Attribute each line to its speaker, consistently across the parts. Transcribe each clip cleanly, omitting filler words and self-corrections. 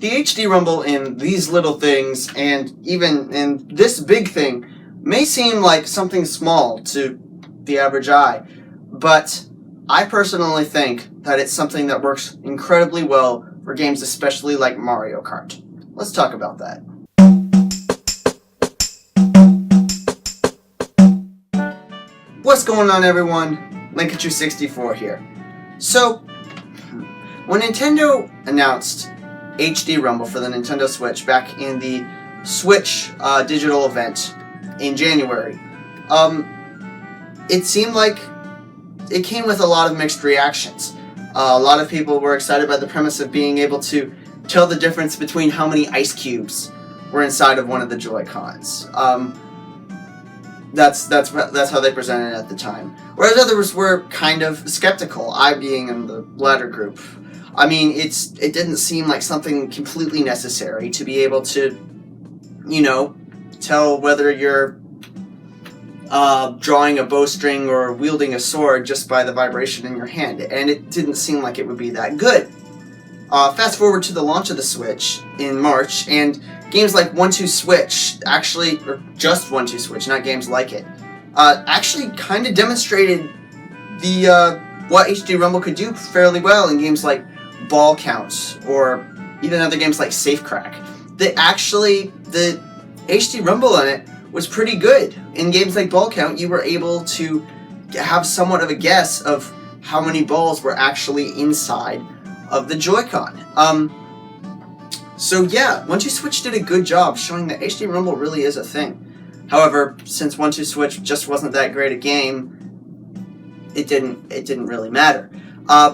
Speaker 1: The HD rumble in these little things, and even in this big thing, may seem like something small to the average eye, but I personally think that it's something that works incredibly well for games especially like Mario Kart. Let's talk about that. What's going on, everyone? Linkachu64 here. So, when Nintendo announced HD Rumble for the Nintendo Switch back in the Switch digital event in January, it seemed like it came with a lot of mixed reactions. A lot of people were excited by the premise of being able to tell the difference between how many ice cubes were inside of one of the Joy-Cons. That's how they presented it at the time. Whereas others were kind of skeptical, I being in the latter group. I mean, it didn't seem like something completely necessary to be able to, tell whether you're drawing a bowstring or wielding a sword just by the vibration in your hand, and it didn't seem like it would be that good. Fast forward to the launch of the Switch in March, and games like 1-2 Switch, or just 1-2 Switch, not games like it, actually kind of demonstrated what HD Rumble could do fairly well in games like Ball Count, or even other games like Safecrack. The HD Rumble in it was pretty good. In games like Ball Count, you were able to have somewhat of a guess of how many balls were actually inside of the Joy-Con. So yeah, 1-2 Switch did a good job showing that HD Rumble really is a thing. However, since 1-2 Switch just wasn't that great a game, it didn't really matter.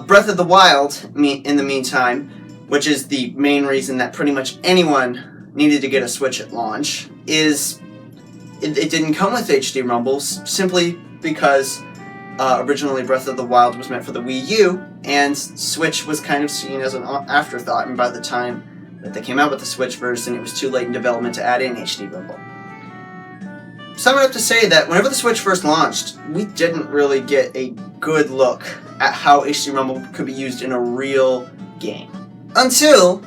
Speaker 1: Breath of the Wild, in the meantime, which is the main reason that pretty much anyone needed to get a Switch at launch, it didn't come with HD Rumbles simply because originally Breath of the Wild was meant for the Wii U, and Switch was kind of seen as an afterthought, and by the time that they came out with the Switch version, it was too late in development to add in HD Rumble. Sum it up to say that whenever the Switch first launched, we didn't really get a good look at how HD Rumble could be used in a real game. Until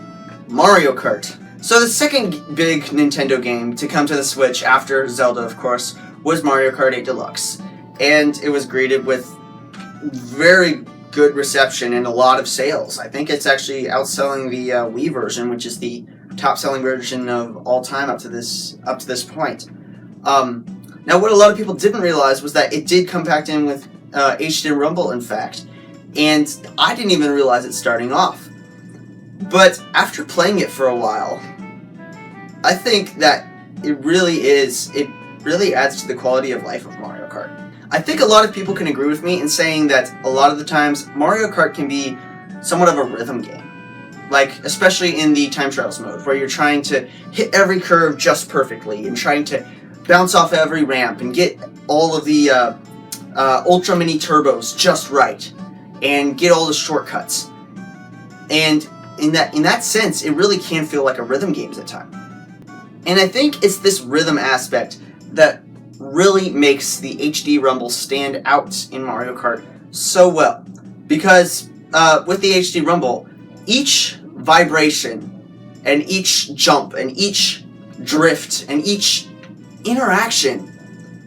Speaker 1: Mario Kart. So the second big Nintendo game to come to the Switch after Zelda, of course, was Mario Kart 8 Deluxe. And it was greeted with very good reception and a lot of sales. I think it's actually outselling the Wii version, which is the top-selling version of all time up to this point. Now, what a lot of people didn't realize was that it did come packed in with HD Rumble, in fact, and I didn't even realize it starting off. But after playing it for a while, I think that it really adds to the quality of life of Mario Kart. I think a lot of people can agree with me in saying that a lot of the times Mario Kart can be somewhat of a rhythm game. Like, especially in the time trials mode, where you're trying to hit every curve just perfectly and trying to bounce off every ramp and get all of the ultra mini turbos just right and get all the shortcuts. And in that sense, it really can feel like a rhythm game at times. And I think it's this rhythm aspect that really makes the HD Rumble stand out in Mario Kart so well. Because with the HD Rumble, each vibration and each jump and each drift and each interaction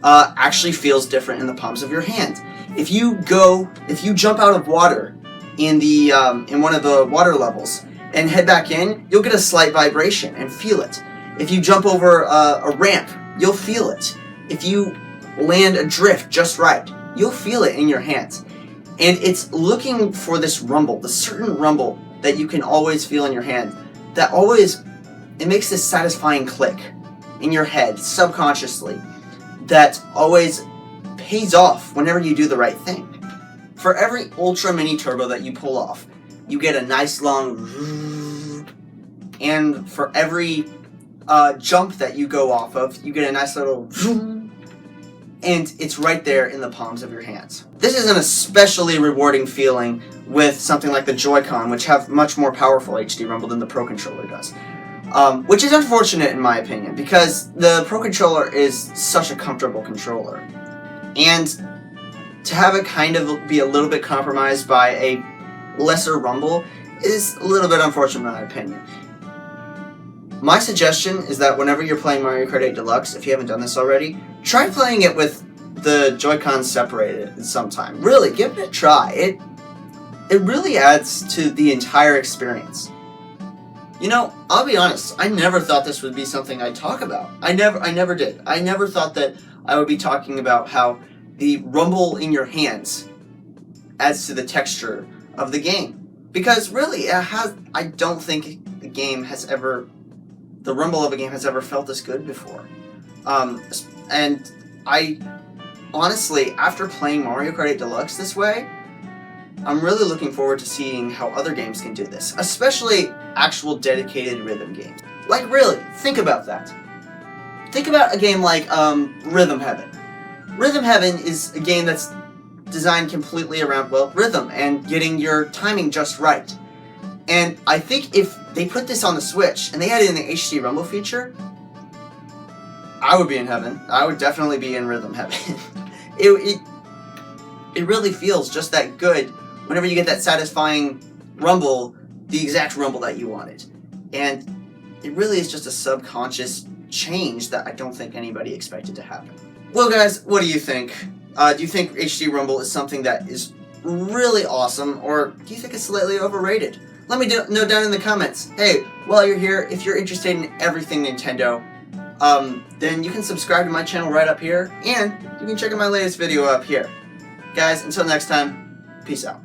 Speaker 1: actually feels different in the palms of your hand. If you jump out of water in one of the water levels and head back in, you'll get a slight vibration and feel it. If you jump over a ramp, you'll feel it. If you land a drift just right, you'll feel it in your hands. And it's looking for this rumble, the certain rumble that you can always feel in your hand, it makes this satisfying click in your head, subconsciously, that always pays off whenever you do the right thing. For every ultra mini turbo that you pull off, you get a nice long, and for every jump that you go off of, you get a nice little, and it's right there in the palms of your hands. This is an especially rewarding feeling with something like the Joy-Con, which have much more powerful HD Rumble than the Pro Controller does. Which is unfortunate in my opinion, because the Pro Controller is such a comfortable controller. And to have it kind of be a little bit compromised by a lesser rumble is a little bit unfortunate in my opinion. My suggestion is that whenever you're playing Mario Kart 8 Deluxe, if you haven't done this already, try playing it with the Joy-Cons separated sometime. Really, give it a try. It really adds to the entire experience. You know, I'll be honest, I never thought this would be something I'd talk about. I never did. I never thought that I would be talking about how the rumble in your hands adds to the texture of the game. Because really, I don't think the rumble of a game has ever felt this good before. And I honestly, after playing Mario Kart 8 Deluxe this way, I'm really looking forward to seeing how other games can do this, especially actual dedicated rhythm games. Like really, think about that. Think about a game like Rhythm Heaven. Rhythm Heaven is a game that's designed completely around, well, rhythm and getting your timing just right. And I think if they put this on the Switch and they added in the HD Rumble feature, I would be in heaven. I would definitely be in Rhythm Heaven. It really feels just that good whenever you get that satisfying rumble, the exact rumble that you wanted. And it really is just a subconscious change that I don't think anybody expected to happen. Well guys, what do you think? Do you think HD Rumble is something that is really awesome, or do you think it's slightly overrated? Let me know down in the comments. Hey, while you're here, if you're interested in everything Nintendo, then you can subscribe to my channel right up here, and you can check out my latest video up here. Guys, until next time, peace out.